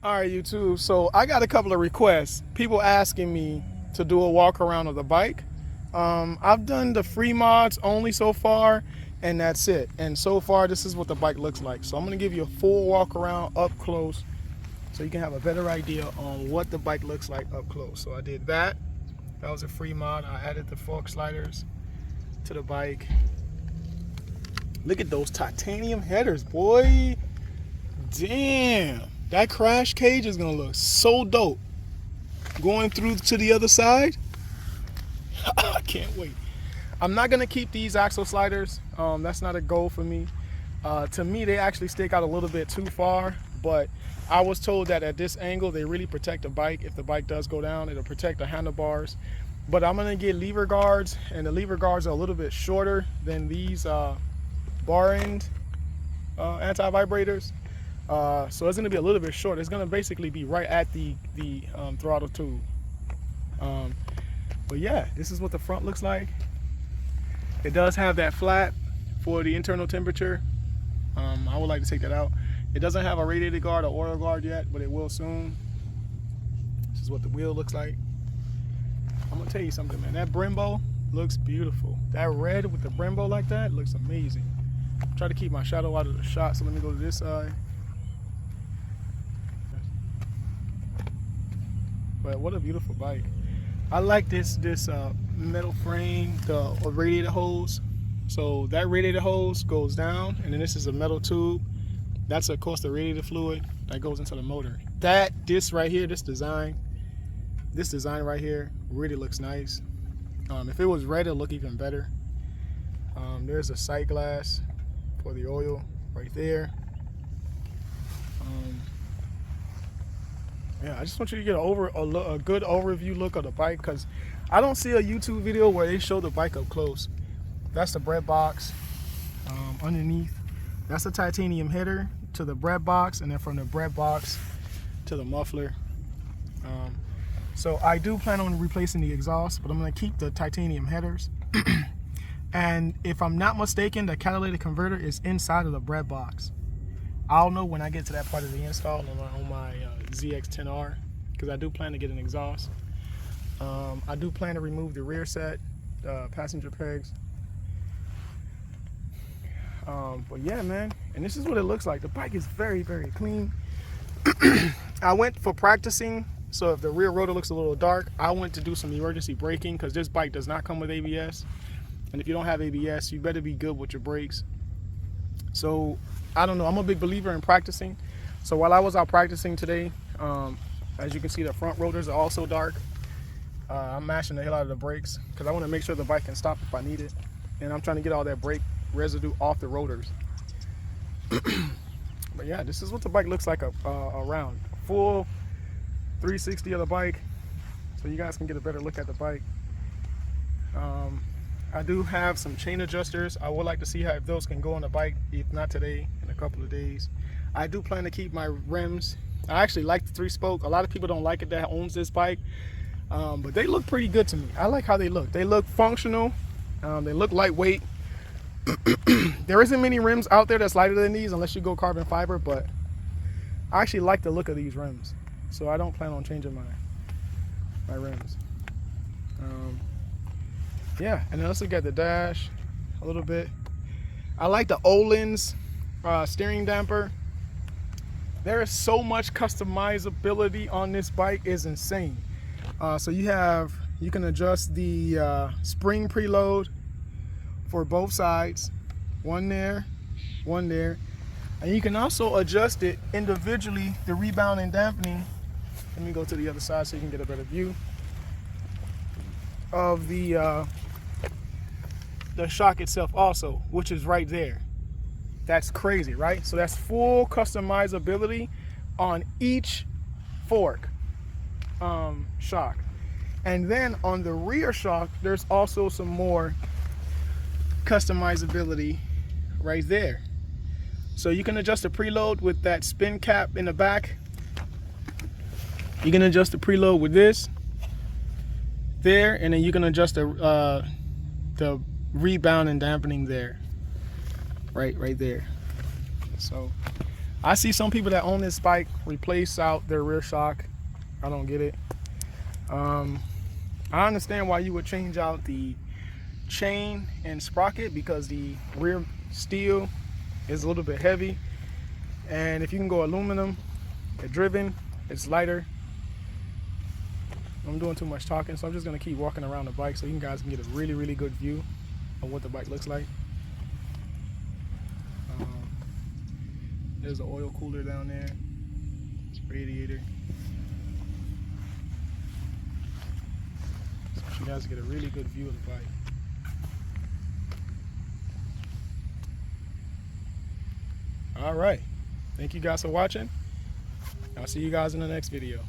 All right, YouTube. So I got a couple of requests. People asking me to do a walk around of the bike. I've done the free mods only so far, and that's it. And so far, this is what the bike looks like. So I'm gonna give you a full walk around up close, so you can have a better idea on what the bike looks like up close. So I did that. That was a free mod. I added the fork sliders to the bike. Look at those titanium headers, boy. Damn. That crash cage is gonna look so dope. Going through to the other side. I can't wait. I'm not gonna keep these axle sliders. That's not a goal for me. To me, they actually stick out a little bit too far, but I was told that at this angle, they really protect the bike. If the bike does go down, it'll protect the handlebars. But I'm gonna get lever guards, and the lever guards are a little bit shorter than these bar end anti-vibrators. So it's gonna be a little bit short. It's gonna basically be right at the throttle tube. But yeah, this is what the front looks like. It does have that flap for the internal temperature. I would like to take that out. It doesn't have a radiator guard or oil guard yet, but it will soon. This is what the wheel looks like. I'm gonna tell you something, man. That Brembo looks beautiful. That red with the Brembo like that looks amazing. Try to keep my shadow out of the shot, so let me go to this side. But what a beautiful bike. I like this metal frame, the radiator hose. So that radiator hose goes down, and then this is a metal tube. That's of course the radiator fluid that goes into the motor. This right here, this design right here really looks nice. If it was red, it'll look even better. There's a sight glass for the oil right there. Yeah, I just want you to get a good overview look of the bike, because I don't see a YouTube video where they show the bike up close. That's the bread box underneath. That's the titanium header to the bread box, and then from the bread box to the muffler. So I do plan on replacing the exhaust, but I'm going to keep the titanium headers. And if I'm not mistaken, the catalytic converter is inside of the bread box. I'll know when I get to that part of the install on my ZX10R, because I do plan to get an exhaust. I do plan to remove the rear set, passenger pegs. But yeah, man, and this is what it looks like. The bike is very, very clean. I went for practicing, so if the rear rotor looks a little dark, I went to do some emergency braking, because this bike does not come with ABS. And if you don't have ABS, you better be good with your brakes. So I don't know, I'm a big believer in practicing. So while I was out practicing today, as you can see, the front rotors are also dark. I'm mashing the hell out of the brakes, because I want to make sure the bike can stop if I need it. And I'm trying to get all that brake residue off the rotors. But yeah, this is what the bike looks like around. Full 360 of the bike, so you guys can get a better look at the bike. I do have some chain adjusters. I would like to see if those can go on the bike, if not today, in a couple of days. I do plan to keep my rims. I actually like the 3-spoke. A lot of people don't like it that owns this bike, but they look pretty good to me. I like how they look. They look functional. They look lightweight. There isn't many rims out there that's lighter than these, unless you go carbon fiber, but I actually like the look of these rims, so I don't plan on changing my rims. Yeah, and then let's look at the dash a little bit. I like the Öhlins steering damper. There is so much customizability on this bike, it's insane. So you can adjust the spring preload for both sides, one there, and you can also adjust it individually, the rebound and dampening. Let me go to the other side so you can get a better view of the shock itself also, which is right there. That's crazy, right? So that's full customizability on each fork shock. And then on the rear shock, there's also some more customizability right there. So you can adjust the preload with that spin cap in the back. You can adjust the preload with this there, and then you can adjust the rebound and dampening there, right there. So I see some people that own this bike replace out their rear shock. I don't get it. I understand why you would change out the chain and sprocket because the rear steel is a little bit heavy, and if you can go aluminum driven, it's lighter. I'm doing too much talking, so I'm just gonna keep walking around the bike so you guys can get a really good view of what the bike looks like. There's an oil cooler down there, radiator. So you guys get a really good view of the bike. All right, thank you guys for watching. I'll see you guys in the next video.